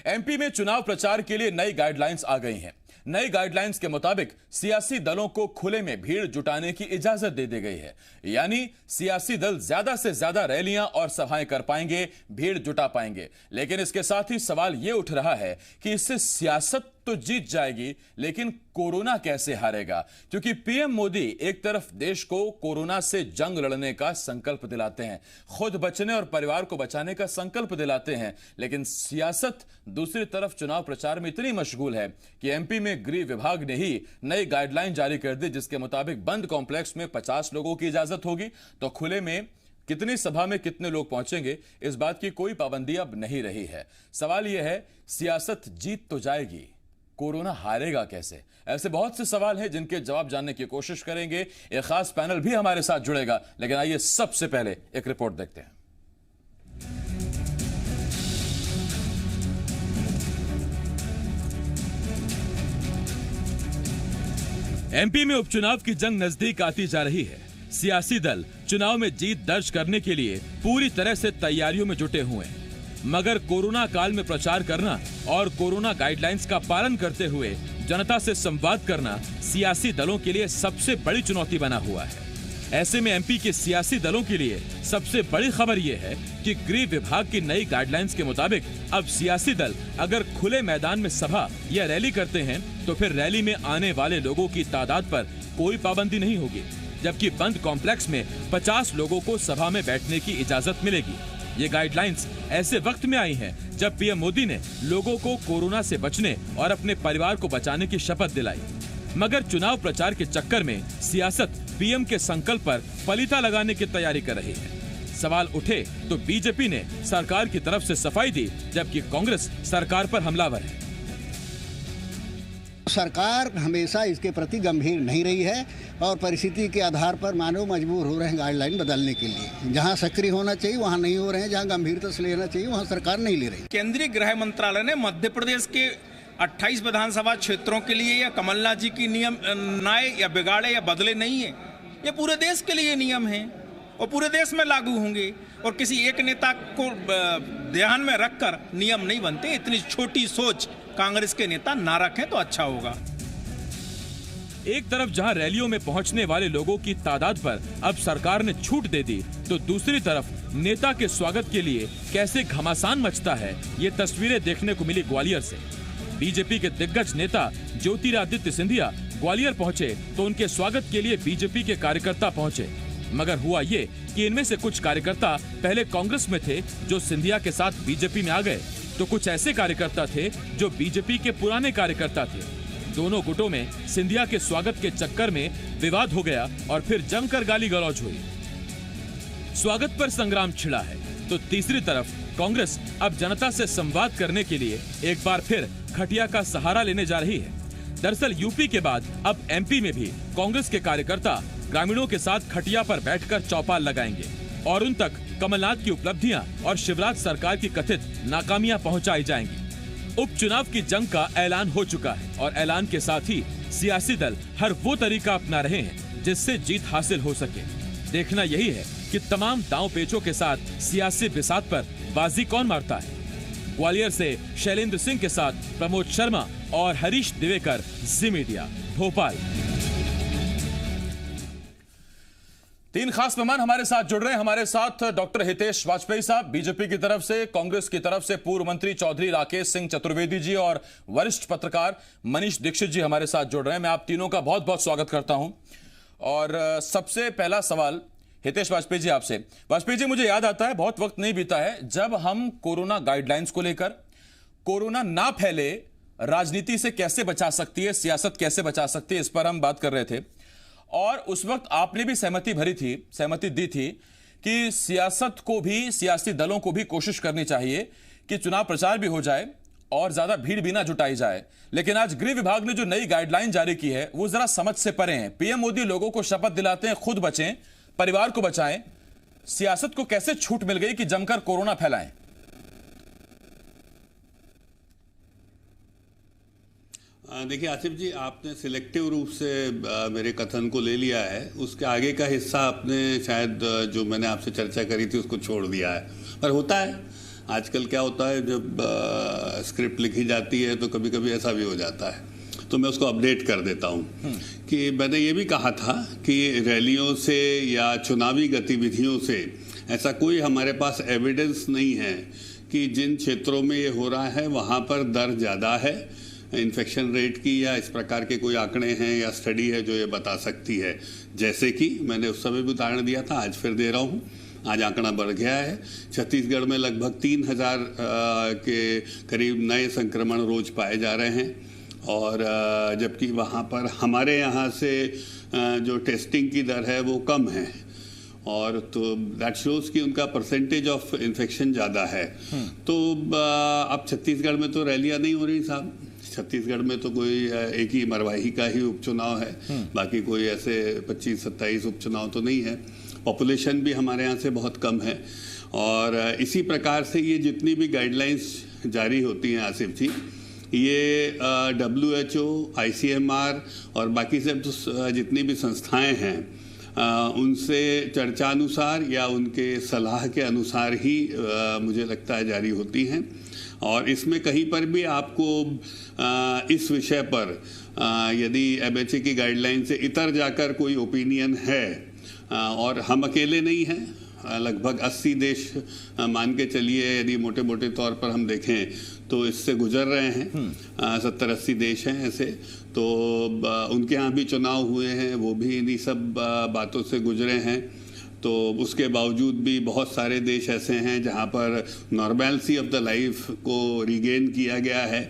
MP में चुनाव प्रचार के लिए नई गाइडलाइंस आ गई हैं। नई गाइडलाइंस के मुताबिक सियासी दलों को खुले में भीड़ जुटाने की इजाजत दे दी गई है। यानी सियासी दल ज्यादा से ज्यादा रैलियां और सभाएं कर पाएंगे, भीड़ जुटा पाएंगे। लेकिन इसके साथ ही सवाल यह उठ रहा है कि इससे सियासत तो जीत जाएगी, लेकिन कोरोना कैसे हारेगा? क्योंकि पीएम मोदी एक तरफ देश को कोरोना से जंग लड़ने का संकल्प दिलाते हैं, खुद बचने और परिवार को बचाने का संकल्प दिलाते हैं, लेकिन सियासत दूसरी तरफ चुनाव प्रचार में इतनी मशगूल है कि एमपी में गृह विभाग ने ही नई गाइडलाइन जारी कर दी, जिसके मुताबिक बंद कॉम्प्लेक्स में 50 लोगों की इजाजत होगी, तो खुले में कितनी सभा में कितने लोग पहुंचेंगे, इस बात की कोई पाबंदी अब नहीं रही है। सवाल यह है, सियासत जीत तो जाएगी, कोरोना हारेगा कैसे? ऐसे बहुत से सवाल हैं जिनके जवाब जानने की कोशिश करेंगे। एक खास पैनल भी हमारे साथ जुड़ेगा, लेकिन आइए सबसे पहले एक रिपोर्ट देखते हैं। एमपी में उपचुनाव की जंग नजदीक आती जा रही है। सियासी दल चुनाव में जीत दर्ज करने के लिए पूरी तरह से तैयारियों में जुटे हुए हैं, मगर कोरोना काल में प्रचार करना और कोरोना गाइडलाइंस का पालन करते हुए जनता से संवाद करना सियासी दलों के लिए सबसे बड़ी चुनौती बना हुआ है। ऐसे में एमपी के सियासी दलों के लिए सबसे बड़ी खबर यह है कि गृह विभाग की नई गाइडलाइंस के मुताबिक अब सियासी दल अगर खुले मैदान में सभा या रैली करते हैं तो फिर रैली में आने वाले लोगों की तादाद पर कोई पाबंदी नहीं होगी, जबकि बंद कॉम्प्लेक्स में 50 लोगों को सभा में बैठने की इजाजत मिलेगी। ये गाइडलाइंस ऐसे वक्त में आई हैं जब पीएम मोदी ने लोगों को कोरोना से बचने और अपने परिवार को बचाने की शपथ दिलाई, मगर चुनाव प्रचार के चक्कर में सियासत पीएम के संकल्प पर पलीता लगाने की तैयारी कर रही है। सवाल उठे तो बीजेपी ने सरकार की तरफ से सफाई दी, जबकि कांग्रेस सरकार पर हमलावर है। सरकार हमेशा इसके प्रति गंभीर नहीं रही है और परिस्थिति के आधार पर मानव मजबूर हो रहे हैं गाइडलाइन बदलने के लिए। जहां सक्रिय होना चाहिए वहां नहीं हो रहे हैं, जहां गंभीरता से लेना चाहिए वहां सरकार नहीं ले रही। केंद्रीय गृह मंत्रालय ने मध्य प्रदेश के 28 विधानसभा क्षेत्रों के लिए या कमलनाथ जी की नियम नए या बिगाड़े या बदले नहीं है, ये पूरे देश के लिए नियम है और पूरे देश में लागू होंगे और किसी एक नेता को ध्यान में रखकर नियम नहीं बनते। इतनी छोटी सोच कांग्रेस के नेता ना रखें तो अच्छा होगा। एक तरफ जहां रैलियों में पहुंचने वाले लोगों की तादाद पर अब सरकार ने छूट दे दी, तो दूसरी तरफ नेता के स्वागत के लिए कैसे घमासान मचता है, ये तस्वीरें देखने को मिली ग्वालियर से। बीजेपी के दिग्गज नेता ज्योतिरादित्य सिंधिया ग्वालियर पहुंचे तो उनके स्वागत के लिए बीजेपी के कार्यकर्ता पहुंचे, मगर हुआ ये कि इनमें से कुछ कार्यकर्ता पहले कांग्रेस में थे जो सिंधिया के साथ बीजेपी में आ गए, तो कुछ ऐसे कार्यकर्ता थे जो बीजेपी के पुराने कार्यकर्ता थे। दोनों गुटों में सिंधिया के स्वागत के चक्कर में विवाद हो गया और फिर जमकर गाली गलौज हुई। स्वागत पर संग्राम छिड़ा है तो तीसरी तरफ कांग्रेस अब जनता से संवाद करने के लिए एक बार फिर खटिया का सहारा लेने जा रही है। दरअसल यूपी के बाद अब एमपी में भी कांग्रेस के कार्यकर्ता ग्रामीणों के साथ खटिया पर बैठकर चौपाल लगाएंगे और उन तक कमलनाथ की उपलब्धियां और शिवराज सरकार की कथित नाकामियां पहुंचाई जाएंगी। उपचुनाव की जंग का ऐलान हो चुका है और ऐलान के साथ ही सियासी दल हर वो तरीका अपना रहे हैं जिससे जीत हासिल हो सके। देखना यही है कि तमाम दांव पेचों के साथ सियासी बिसात पर बाजी कौन मारता है। ग्वालियर से शैलेंद्र सिंह के साथ प्रमोद शर्मा और हरीश दिवेकर, जी मीडिया, भोपाल। तीन खास मेहमान हमारे साथ जुड़ रहे हैं। हमारे साथ डॉक्टर हितेश वाजपेयी साहब बीजेपी की तरफ से, कांग्रेस की तरफ से पूर्व मंत्री चौधरी राकेश सिंह चतुर्वेदी जी और वरिष्ठ पत्रकार मनीष दीक्षित जी हमारे साथ जुड़ रहे हैं। मैं आप तीनों का बहुत बहुत स्वागत करता हूं। और सबसे पहला सवाल हितेश वाजपेयी जी आपसे। वाजपेयी जी, मुझे याद आता है बहुत वक्त नहीं बीता है जब हम कोरोना गाइडलाइंस को लेकर, कोरोना ना फैले, राजनीति से कैसे बचा सकती है, सियासत कैसे बचा सकती है, इस पर हम बात कर रहे थे। और उस वक्त आपने भी सहमति दी थी कि सियासत को भी, सियासी दलों को भी कोशिश करनी चाहिए कि चुनाव प्रचार भी हो जाए और ज्यादा भीड़ भी ना जुटाई जाए। लेकिन आज गृह विभाग ने जो नई गाइडलाइन जारी की है वो जरा समझ से परे हैं। पीएम मोदी लोगों को शपथ दिलाते हैं खुद बचें, परिवार को बचाएं, सियासत को कैसे छूट मिल गई कि जमकर कोरोना फैलाएं? देखिए आसिफ जी, आपने सिलेक्टिव रूप से मेरे कथन को ले लिया है। उसके आगे का हिस्सा आपने शायद जो मैंने आपसे चर्चा करी थी उसको छोड़ दिया है। पर होता है आजकल क्या होता है, जब स्क्रिप्ट लिखी जाती है तो कभी कभी ऐसा भी हो जाता है, तो मैं उसको अपडेट कर देता हूँ कि मैंने ये भी कहा था कि रैलियों से या चुनावी गतिविधियों से ऐसा कोई हमारे पास एविडेंस नहीं है कि जिन क्षेत्रों में ये हो रहा है वहाँ पर दर ज़्यादा है इन्फेक्शन रेट की, या इस प्रकार के कोई आंकड़े हैं या स्टडी है जो ये बता सकती है। जैसे कि मैंने उस समय भी उदाहरण दिया था, आज फिर दे रहा हूँ, आज आंकड़ा बढ़ गया है। छत्तीसगढ़ में लगभग 3000 के करीब नए संक्रमण रोज पाए जा रहे हैं, और जबकि वहाँ पर हमारे यहाँ से जो टेस्टिंग की दर है वो कम है, और तो दैट शोज कि उनका परसेंटेज ऑफ इन्फेक्शन ज़्यादा है। तो अब छत्तीसगढ़ में तो रैलियाँ नहीं हो रही साहब, छत्तीसगढ़ में तो कोई एक ही मरवाही का ही उपचुनाव है, बाकी कोई ऐसे 25-27 उपचुनाव तो नहीं है। पॉपुलेशन भी हमारे यहाँ से बहुत कम है, और इसी प्रकार से ये जितनी भी गाइडलाइंस जारी होती हैं आसिफ जी, ये WHO, ICMR और बाकी सब जितनी भी संस्थाएं हैं उनसे चर्चा अनुसार या उनके सलाह के अनुसार ही मुझे लगता है जारी होती हैं। और इसमें कहीं पर भी आपको इस विषय पर यदि MHA की गाइडलाइन से इतर जाकर कोई ओपिनियन है, और हम अकेले नहीं हैं, लगभग 80 देश मान के चलिए, यदि मोटे मोटे तौर पर हम देखें तो इससे गुजर रहे हैं। 70-80 देश हैं ऐसे, तो उनके यहाँ भी चुनाव हुए हैं, वो भी इन्हीं सब बातों से गुजरे हैं। तो उसके बावजूद भी बहुत सारे देश ऐसे हैं जहाँ पर नॉर्मैलिटी ऑफ द लाइफ को रिगेन किया गया है।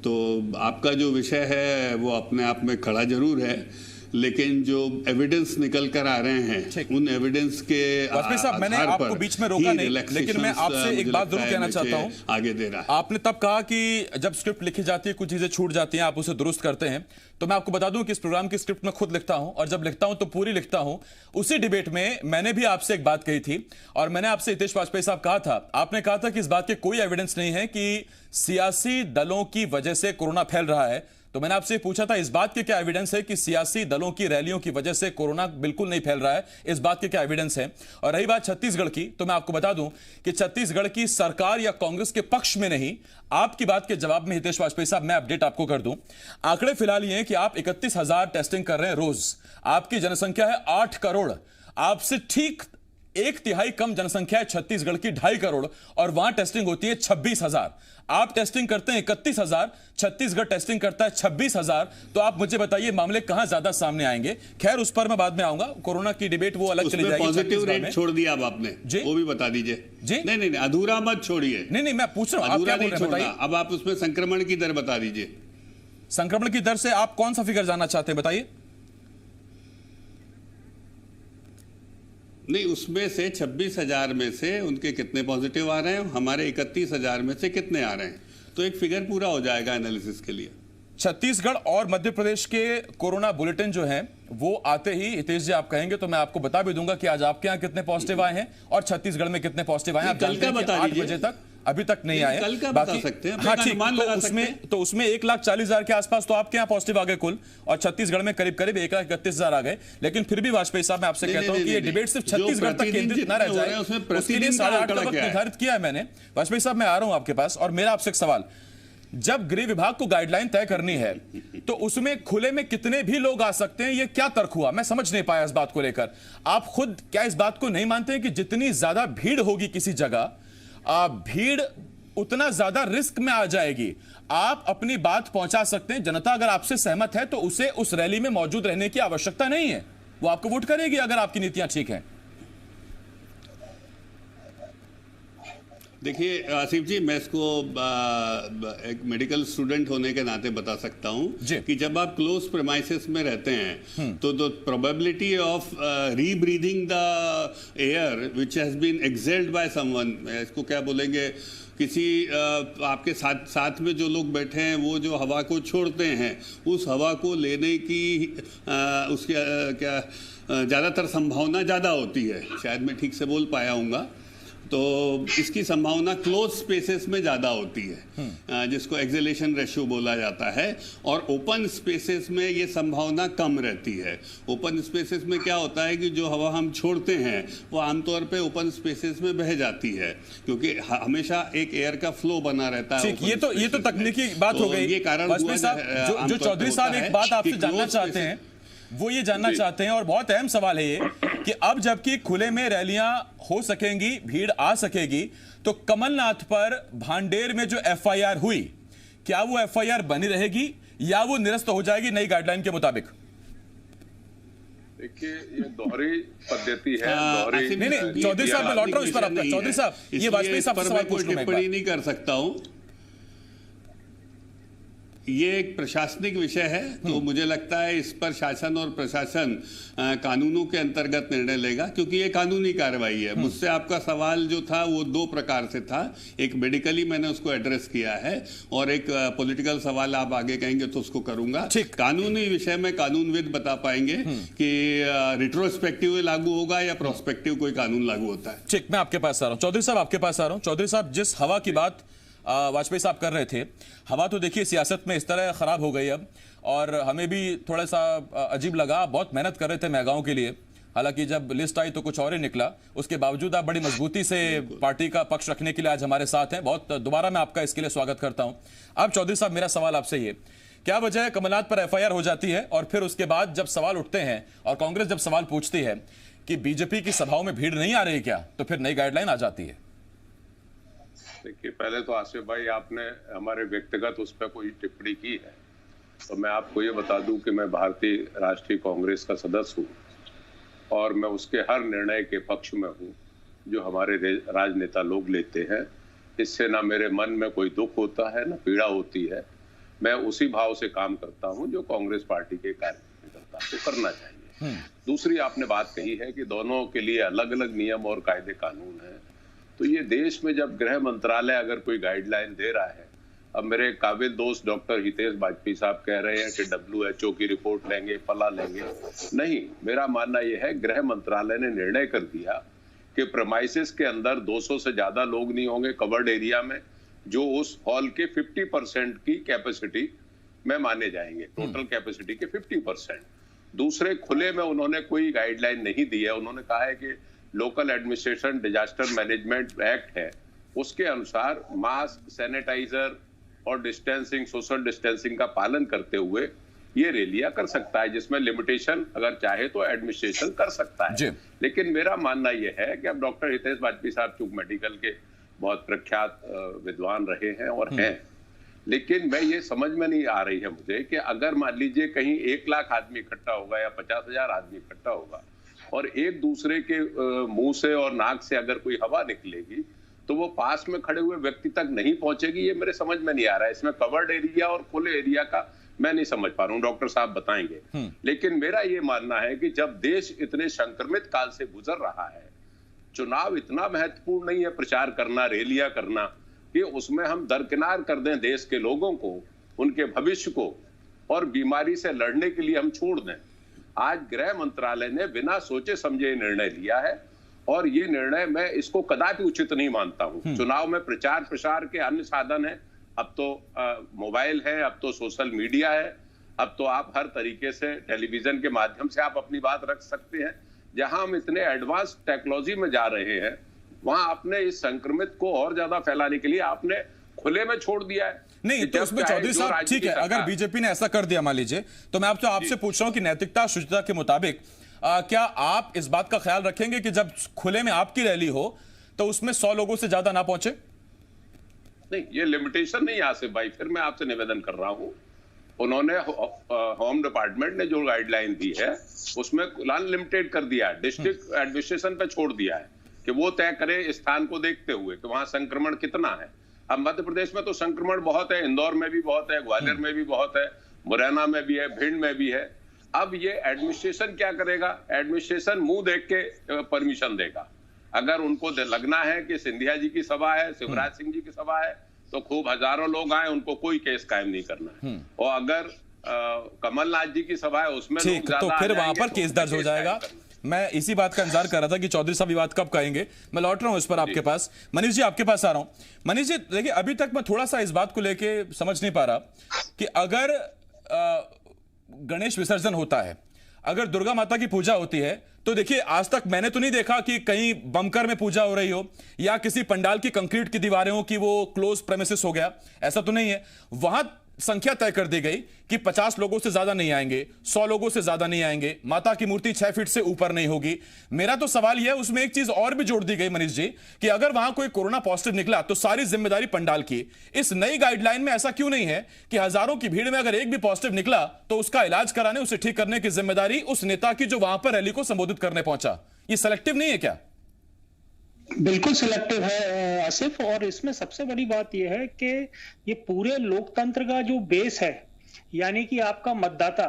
तो आपका जो विषय है वो अपने आप में खड़ा जरूर है, लेकिन जो एविडेंस निकल कर आ रहे हैं उन एविडेंस के साहब, मैंने आपको बीच में रोका नहीं, लेकिन मैं आपसे एक बात जरूर कहना चाहता हूं। आगे दे रहा है, आपने तब कहा कि जब स्क्रिप्ट लिखी जाती है कुछ चीजें छूट जाती हैं, आप उसे दुरुस्त करते हैं। तो मैं आपको बता दूं कि इस प्रोग्राम की स्क्रिप्ट मैं खुद लिखता हूं, और जब लिखता हूं तो पूरी लिखता हूं। उसी डिबेट में मैंने भी आपसे एक बात कही थी, और मैंने आपसे हितेश वाजपेयी साहब कहा था, आपने कहा था कि इस बात के कोई एविडेंस नहीं है कि सियासी दलों की वजह से कोरोना फैल रहा है। तो मैंने आपसे पूछा था इस बात के क्या एविडेंस है कि सियासी दलों की रैलियों की वजह से कोरोना बिल्कुल नहीं फैल रहा है, इस बात के क्या एविडेंस है। और रही बात छत्तीसगढ़ की, तो मैं आपको बता दूं कि छत्तीसगढ़ की सरकार या कांग्रेस के पक्ष में नहीं, आपकी बात के जवाब में हितेश वाजपेयी साहब मैं अपडेट आपको कर दूं। आंकड़े फिलहाल ये हैं कि आप 31,000 टेस्टिंग कर रहे हैं रोज, आपकी जनसंख्या है 8 करोड़, आपसे ठीक 1/3 कम जनसंख्या है छत्तीसगढ़ की 2.5 करोड़, और वहां टेस्टिंग होती है 26,000। आप टेस्टिंग करते हैं 31,000, छत्तीसगढ़ टेस्टिंग करता है 26,000। तो आप मुझे बताइए मामले कहां ज्यादा सामने आएंगे। खैर उस पर मैं बाद में आऊंगा, कोरोना की डिबेट वो अलग चली जाएगी। पॉजिटिव रेट छोड़ दिया अब आपने जी, वो भी बता दीजिए जी। नहीं, अधूरा मत छोड़िए। नहीं, मैं पूछ रहा हूं, आप क्या बोल रहे हैं बताइए। अब आप उसमें संक्रमण की दर बता दीजिए। संक्रमण की दर से आप कौन सा फिगर जानना चाहते हैं, बताइए। नहीं, उसमें से 26,000 में से उनके कितने पॉजिटिव आ रहे हैं, हमारे 31,000 में से कितने आ रहे हैं, तो एक फिगर पूरा हो जाएगा एनालिसिस के लिए। छत्तीसगढ़ और मध्य प्रदेश के कोरोना बुलेटिन जो हैं वो आते ही हितेश जी आप कहेंगे तो मैं आपको बता भी दूंगा कि आज आपके यहाँ कितने पॉजिटिव आए हैं और छत्तीसगढ़ में कितने पॉजिटिव आए हैं। आप जानते हैं कि 8 बजे तक अभी तक नहीं आए, कल का बता सकते हैं, हाँ ठीक, तो उसमें 1,40,000 के आसपास तो आपके यहाँ पॉजिटिव आ गए कुल, और छत्तीसगढ़ में करीब 1,31,000 आ गए। लेकिन फिर भी वाजपेयी साहब मैं आपसे कहता हूं कि ये डिबेट सिर्फ छत्तीसगढ़ तक केंद्रित न रह जाए, उसके लिए 8:30 का वक्त निर्धारित किया है मैंने। वाजपेयी साहब मैं आ रहा हूं आपके पास, और मेरा आपसे एक सवाल, जब गृह विभाग को गाइडलाइन तय करनी है तो उसमें खुले में कितने भी लोग आ सकते हैं, ये क्या तर्क हुआ, मैं समझ नहीं पाया इस बात को लेकर। आप खुद क्या इस बात को नहीं मानते हैं कि जितनी ज्यादा भीड़ होगी किसी जगह, भीड़ उतना ज्यादा रिस्क में आ जाएगी। आप अपनी बात पहुंचा सकते हैं, जनता अगर आपसे सहमत है तो उसे उस रैली में मौजूद रहने की आवश्यकता नहीं है, वो आपको वोट करेगी अगर आपकी नीतियां ठीक हैं। देखिए आसिफ जी, मैं इसको एक मेडिकल स्टूडेंट होने के नाते बता सकता हूं कि जब आप क्लोज प्रेमाइसेस में रहते हैं तो the probability of rebreathing the air which has been exhaled by someone, इसको क्या बोलेंगे, किसी आपके साथ में जो लोग बैठे हैं वो जो हवा को छोड़ते हैं, उस हवा को लेने की उसके क्या ज़्यादातर संभावना ज़्यादा होती है, शायद मैं ठीक से बोल पाया हूँगा। तो इसकी संभावना क्लोज स्पेसेस में ज़्यादा होती है, जिसको एक्सेलेरेशन रेशियो बोला जाता है, और ओपन स्पेसेस में ये संभावना कम रहती है। ओपन स्पेसेस में क्या होता है कि जो हवा हम छोड़ते हैं वो आमतौर पे ओपन स्पेसेस में बह जाती है, क्योंकि हमेशा एक एयर का फ्लो बना रहता है। ये तो तकनीकी बात हो गई। ये कारण जो चौधरी साहब एक बात आपसे जानना चाहते हैं, वो ये जानना चाहते हैं, और बहुत अहम सवाल है ये, कि अब जबकि खुले में रैलियां हो सकेंगी, भीड़ आ सकेगी, तो कमलनाथ पर भांडेर में जो एफआईआर हुई, क्या वो एफआईआर बनी रहेगी या वो निरस्त हो जाएगी नई गाइडलाइन के मुताबिक? देखिए, ये दोहरी पद्धति है। नहीं, चौधरी साहब मैं लौट रहा हूं इस पर आपका। चौधरी साहब, ये वाजपेयी साहब से सवाल पूछ लूं मैं। टिप्पणी नहीं कर सकता हूं, ये एक प्रशासनिक विषय है, तो मुझे लगता है इस पर शासन और प्रशासन कानूनों के अंतर्गत निर्णय लेगा, क्योंकि ये कानूनी कार्रवाई है। मुझसे आपका सवाल जो था वो दो प्रकार से था, एक मेडिकली मैंने उसको एड्रेस किया है, और एक पॉलिटिकल सवाल आप आगे कहेंगे तो उसको करूंगा। कानूनी विषय में कानूनविद बता पाएंगे कि रिट्रोस्पेक्टिव लागू होगा या प्रोस्पेक्टिव कोई कानून लागू होता है। ठीक, मैं आपके पास आ रहा हूं। चौधरी साहब आपके पास आ रहा हूं। चौधरी साहब, जिस हवा की बात वाजपेयी साहब कर रहे थे, हवा तो देखिए सियासत में इस तरह खराब हो गई अब, और हमें भी थोड़ा सा अजीब लगा। बहुत मेहनत कर रहे थे महंगाओं के लिए, हालांकि जब लिस्ट आई तो कुछ और ही निकला। उसके बावजूद आप बड़ी मजबूती से पार्टी का पक्ष रखने के लिए आज हमारे साथ हैं। बहुत दोबारा मैं आपका इसके लिए स्वागत करता हूं। अब चौधरी साहब, मेरा सवाल आपसे ये, क्या वजह है कमलनाथ पर एफआईआर हो जाती है और फिर उसके बाद जब सवाल उठते हैं और कांग्रेस जब सवाल पूछती है कि बीजेपी की सभाओं में भीड़ नहीं आ रही क्या, तो फिर नई गाइडलाइन आ जाती है? देखिए, पहले तो आसिफ भाई, आपने हमारे व्यक्तिगत उस पर कोई टिप्पणी की है, तो मैं आपको ये बता दूं कि मैं भारतीय राष्ट्रीय कांग्रेस का सदस्य हूं और मैं उसके हर निर्णय के पक्ष में हूं जो हमारे राजनेता लोग लेते हैं। इससे ना मेरे मन में कोई दुख होता है, ना पीड़ा होती है। मैं उसी भाव से काम करता हूं जो कांग्रेस पार्टी के कार्यकर्ता को करना चाहिए। दूसरी आपने बात कही है कि दोनों के लिए अलग अलग नियम और कायदे कानून है, तो ये देश में जब गृह मंत्रालय अगर कोई गाइडलाइन दे रहा है, अब मेरे काबिल दोस्त डॉक्टर हितेश वाजपेयी साहब कह रहे हैं कि WHO की रिपोर्ट लेंगे, फला लेंगे, नहीं, मेरा मानना यह है गृह मंत्रालय ने निर्णय कर दिया कि प्रेमाइसेस के अंदर 200 से ज्यादा लोग नहीं होंगे कवर्ड एरिया में, जो उस हॉल के 50% की कैपेसिटी में माने जाएंगे, टोटल कैपेसिटी के 50%। दूसरे, खुले में उन्होंने कोई गाइडलाइन नहीं दी है। उन्होंने कहा है कि local administration disaster management act है, उसके अनुसार मास्क, सैनिटाइजर और डिस्टेंसिंग, सोशल डिस्टेंसिंग का पालन करते हुए ये रैलियां कर सकता है, जिसमें लिमिटेशन अगर चाहे तो एडमिनिस्ट्रेशन कर सकता है। लेकिन मेरा मानना यह है कि अब डॉक्टर हितेश वाजपेयी साहब चूंकि मेडिकल के बहुत प्रख्यात विद्वान रहे हैं और हैं, लेकिन मैं ये समझ में नहीं आ रही है मुझे कि अगर मान लीजिए कहीं 1 लाख आदमी इकट्ठा होगा या 50,000 आदमी इकट्ठा होगा और एक दूसरे के मुंह से और नाक से अगर कोई हवा निकलेगी तो वो पास में खड़े हुए व्यक्ति तक नहीं पहुंचेगी। ये मेरे समझ में नहीं आ रहा है। इसमें कवर्ड एरिया और खुले एरिया का मैं नहीं समझ पा रहा हूँ, डॉक्टर साहब बताएंगे। लेकिन मेरा ये मानना है कि जब देश इतने संक्रमित काल से गुजर रहा है, चुनाव इतना महत्वपूर्ण नहीं है प्रचार करना, रैलियां करना, कि उसमें हम दरकिनार कर दें देश के लोगों को, उनके भविष्य को, और बीमारी से लड़ने के लिए हम छोड़ दें। आज गृह मंत्रालय ने बिना सोचे समझे निर्णय लिया है और ये निर्णय मैं इसको कदापि उचित नहीं मानता हूं। चुनाव में प्रचार प्रसार के अन्य साधन है, अब तो मोबाइल है, अब तो सोशल मीडिया है, अब तो आप हर तरीके से टेलीविजन के माध्यम से आप अपनी बात रख सकते हैं। जहां हम इतने एडवांस टेक्नोलॉजी में जा रहे हैं, वहां आपने इस संक्रमित को और ज्यादा फैलाने के लिए आपने खुले में छोड़ दिया है। नहीं तो उसमें चौधरी साहब, ठीक है, अगर बीजेपी ने ऐसा कर दिया मान लीजिए, तो मैं आपसे पूछ रहा हूं कि नैतिकता शुचिता के मुताबिक क्या आप इस बात का ख्याल रखेंगे कि जब खुले में आपकी रैली हो तो उसमें 100 लोगों से ज्यादा ना पहुंचे? नहीं, ये लिमिटेशन नहीं आसिफ भाई, फिर मैं आपसे निवेदन कर रहा हूं, उन्होंने होम डिपार्टमेंट ने जो गाइडलाइन दी है उसमें अनलिमिटेड कर दिया है, डिस्ट्रिक्ट एडमिनिस्ट्रेशन पे छोड़ दिया है कि वो तय करे स्थान को देखते हुए कि वहां संक्रमण कितना है। अब मध्य प्रदेश में तो संक्रमण बहुत है, इंदौर में भी बहुत है, ग्वालियर में भी बहुत है, मुरैना में भी है, भिंड में भी है। अब ये एडमिनिस्ट्रेशन क्या करेगा? एडमिनिस्ट्रेशन मुंह देख के परमिशन देगा। अगर उनको लगना है कि सिंधिया जी की सभा है, शिवराज सिंह जी की सभा है, तो खूब हजारों लोग आए, उनको कोई केस कायम नहीं करना है। और अगर कमलनाथ जी की सभा है उसमें ठीक, तो फिर वहां पर केस दर्ज हो जाएगा। मैं इसी बात का इंतजार कर रहा था कि चौधरी साहब ये बात कब कहेंगे। मैं लौट रहा हूं इस पर आपके पास। मनीष जी आपके पास आ रहा हूं। मनीष जी देखिए, अभी तक मैं थोड़ा सा इस बात को लेके समझ नहीं पा रहा कि अगर गणेश विसर्जन होता है, अगर दुर्गा माता की पूजा होती है, तो देखिए आज तक मैंने तो नहीं देखा कि कहीं बंकर में पूजा हो रही हो या किसी पंडाल की कंक्रीट की दीवारें हो कि वो क्लोज प्रेमिसेस हो गया, ऐसा तो नहीं है। वहां संख्या तय कर दी गई कि 50 लोगों से ज्यादा नहीं आएंगे, 100 लोगों से ज्यादा नहीं आएंगे, माता की मूर्ति 6 फीट से ऊपर नहीं होगी। मेरा तो सवाल यह है, उसमें एक चीज और भी जोड़ दी गई मनीष जी कि अगर वहां कोई कोरोना पॉजिटिव निकला तो सारी जिम्मेदारी पंडाल की। इस नई गाइडलाइन में ऐसा क्यों नहीं है कि हजारों की भीड़ में अगर एक भी पॉजिटिव निकला तो उसका इलाज कराने, उसे ठीक करने की जिम्मेदारी उस नेता की जो वहां पर रैली को संबोधित करने पहुंचा? ये सेलेक्टिव नहीं है क्या? बिल्कुल सिलेक्टिव है आसिफ, और इसमें सबसे बड़ी बात यह है कि ये पूरे लोकतंत्र का जो बेस है, यानी कि आपका मतदाता,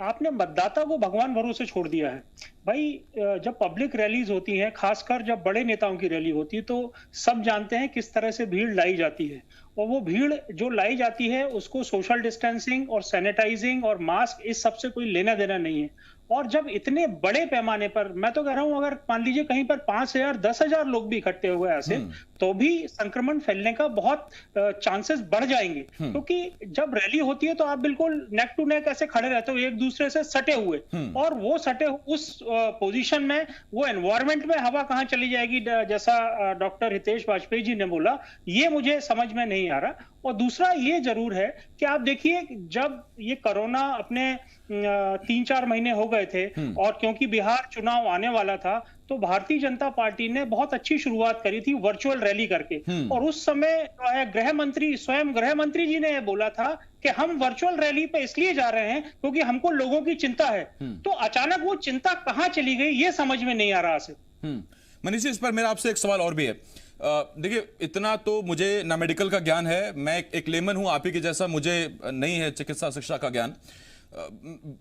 आपने मतदाता को भगवान भरोसे छोड़ दिया है। भाई जब पब्लिक रैलीज होती हैं, खासकर जब बड़े नेताओं की रैली होती है, तो सब जानते हैं किस तरह से भीड़ लाई जाती है, और वो भीड़ जो लाई जाती है उसको सोशल डिस्टेंसिंग और सैनिटाइजिंग और मास्क इस सब से कोई लेना देना नहीं है। और जब इतने बड़े पैमाने पर, मैं तो कह रहा हूं अगर मान लीजिए कहीं पर 5,000 10,000 लोग भी इकट्ठे हुए ऐसे, तो भी संक्रमण फैलने का बहुत चांसेस बढ़ जाएंगे। क्योंकि जब रैली होती है तो आप बिल्कुल नेक टू नेक ऐसे खड़े रहते हो, एक दूसरे से सटे हुए, और वो सटे उस पोजीशन में वो एनवायरमेंट में हवा कहां चली जाएगी, जैसा डॉक्टर हितेश वाजपेयी जी ने बोला, ये मुझे समझ में नहीं आ रहा। और दूसरा ये जरूर है कि आप देखिए, जब ये कोरोना अपने 3-4 महीने हो गए थे और क्योंकि बिहार चुनाव आने वाला था, तो भारतीय जनता पार्टी ने बहुत अच्छी शुरुआत करी थी वर्चुअल रैली करके। और उस समय जो है स्वयं गृह मंत्री जी ने बोला था कि हम वर्चुअल रैली पे इसलिए जा रहे हैं क्योंकि हमको लोगों की चिंता है। तो अचानक वो चिंता कहां चली गई, ये समझ में नहीं आ रहा से। मनीष जी, इस पर मेरा आपसे एक सवाल और भी है। देखिए, इतना तो मुझे ना मेडिकल का ज्ञान है, मैं एक लेमन हूं, आप ही के जैसा मुझे नहीं है चिकित्सा शिक्षा का ज्ञान।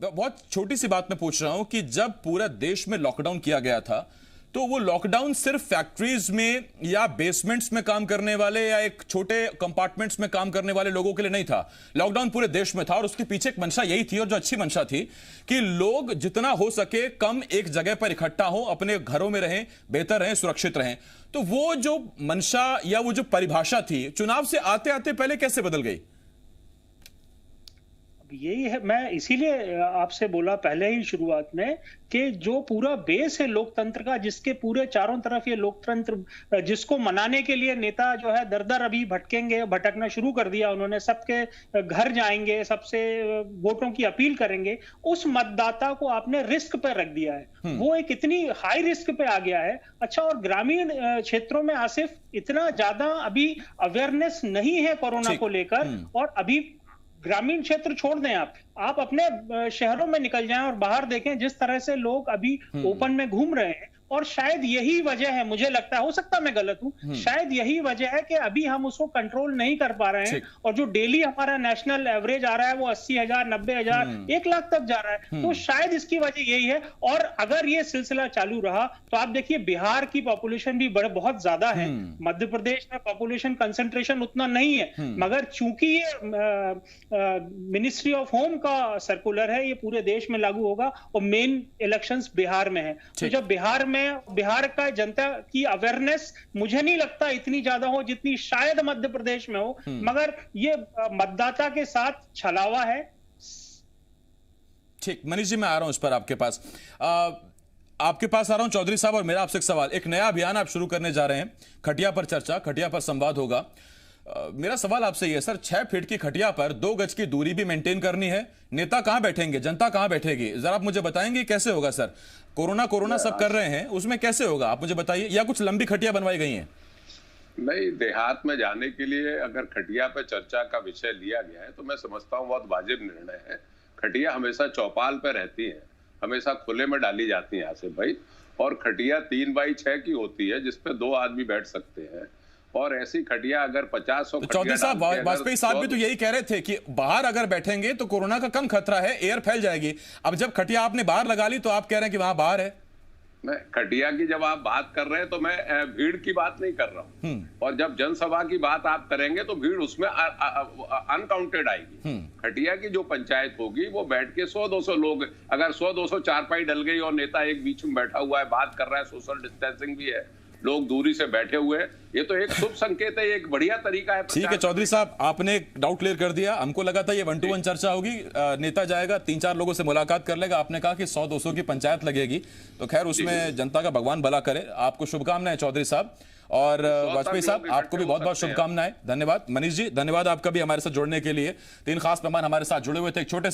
बहुत छोटी सी बात मैं पूछ रहा हूं कि जब पूरा देश में लॉकडाउन किया गया था, तो वो लॉकडाउन सिर्फ फैक्ट्रीज में या बेसमेंट्स में काम करने वाले या एक छोटे कंपार्टमेंट्स में काम करने वाले लोगों के लिए नहीं था। लॉकडाउन पूरे देश में था, और उसके पीछे एक मंशा यही थी, और जो अच्छी मंशा थी, कि लोग जितना हो सके कम एक जगह पर इकट्ठा हो, अपने घरों में रहें, बेहतर रहें, सुरक्षित रहें। तो वो जो मंशा या वो जो परिभाषा थी, चुनाव से आते आते पहले कैसे बदल गई? यही है, मैं इसीलिए आपसे बोला पहले ही शुरुआत में कि जो पूरा बेस है लोकतंत्र का, जिसके पूरे चारों तरफ ये लोकतंत्र, जिसको मनाने के लिए नेता जो है दर दर अभी भटकना शुरू कर दिया उन्होंने, सबके घर जाएंगे, सबसे वोटों की अपील करेंगे, उस मतदाता को आपने रिस्क पे रख दिया है। वो एक इतनी हाई रिस्क पे आ गया है। अच्छा, और ग्रामीण क्षेत्रों में आसिफ इतना ज्यादा अभी अवेयरनेस नहीं है कोरोना को लेकर, और अभी ग्रामीण क्षेत्र छोड़ दें, आप अपने शहरों में निकल जाएं और बाहर देखें जिस तरह से लोग अभी ओपन में घूम रहे हैं। और शायद यही वजह है, मुझे लगता है, हो सकता है मैं गलत हूं, शायद यही वजह है कि अभी हम उसको कंट्रोल नहीं कर पा रहे हैं। और जो डेली हमारा नेशनल एवरेज आ रहा है वो 80,000, 90,000, 1 लाख तक जा रहा है। तो शायद इसकी वजह यही है। और अगर ये सिलसिला चालू रहा तो आप देखिए, बिहार की पॉपुलेशन भी बहुत ज्यादा है, मध्य प्रदेश में पॉपुलेशन कंसेंट्रेशन उतना नहीं है, मगर चूंकि ये मिनिस्ट्री ऑफ होम का सर्कुलर है, ये पूरे देश में लागू होगा, और मेन इलेक्शंस बिहार में है। तो जब बिहार का जनता की अवेयरनेस मुझे नहीं लगता इतनी ज्यादा हो जितनी शायद मध्य प्रदेश में हो, मगर ये मतदाता के साथ छलावा है। ठीक, मनीष जी मैं आ रहा हूं इस पर आपके पास आ रहा हूं चौधरी साहब, और मेरा आपसे एक सवाल, एक नया अभियान आप शुरू करने जा रहे हैं, खटिया पर चर्चा, खटिया पर संवाद होगा। मेरा सवाल आपसे ये है सर, 6 फीट की खटिया पर 2 गज की दूरी भी मेंटेन करनी है, नेता कहां बैठेंगे, जनता कहां बैठेगी, जरा आप मुझे बताएंगे कैसे होगा सर? कोरोना सब कर रहे हैं, उसमें कैसे होगा आप मुझे बताइए, या कुछ लंबी खटिया बनवाई गई हैं? नहीं, देहात में जाने के लिए अगर खटिया पे चर्चा का विषय लिया गया है तो मैं समझता हूँ बहुत वाजिब निर्णय है। खटिया हमेशा चौपाल पे रहती है, हमेशा खुले में डाली जाती है आसिफ भाई, और खटिया 3x6 की होती है जिसपे 2 आदमी बैठ सकते हैं। और ऐसी खटिया अगर 50 तो चौधरी साहब, वाजपेयी साहब भी तो यही कह रहे थे कि बाहर अगर बैठेंगे तो कोरोना का कम खतरा है, एयर फैल जाएगी। अब जब खटिया आपने बाहर लगा ली तो आप कह रहे हैं कि वहां बाहर है। मैं खटिया की जब आप बात कर रहे हैं तो मैं भीड़ की बात नहीं कर रहा हूँ, और जब जनसभा की बात आप करेंगे तो भीड़ उसमें अनकाउंटेड आएगी। खटिया की जो पंचायत होगी वो बैठ के 100-200 लोग, अगर 100-200 चारपाई डल गई और नेता एक बीच में बैठा हुआ है, बात कर रहा है, सोशल डिस्टेंसिंग भी है, लोग दूरी से बैठे हुए हैं, ये तो एक शुभ संकेत है, एक बढ़िया तरीका है। ठीक है चौधरी साहब, आपने एक डाउट क्लियर कर दिया। हमको लगा था ये 1-to-1 चर्चा होगी, नेता जाएगा 3-4 लोगों से मुलाकात कर लेगा, आपने कहा कि 100-200 की पंचायत लगेगी, तो खैर उसमें जनता का भगवान भला करे। आपको शुभकामनाएं चौधरी साहब, और वाजपेयी साहब आपको भी बहुत बहुत शुभकामनाएं। धन्यवाद। मनीष जी धन्यवाद आपका भी हमारे साथ जुड़ने के लिए। 3 खास मेहमान हमारे साथ जुड़े हुए थे। एक छोटे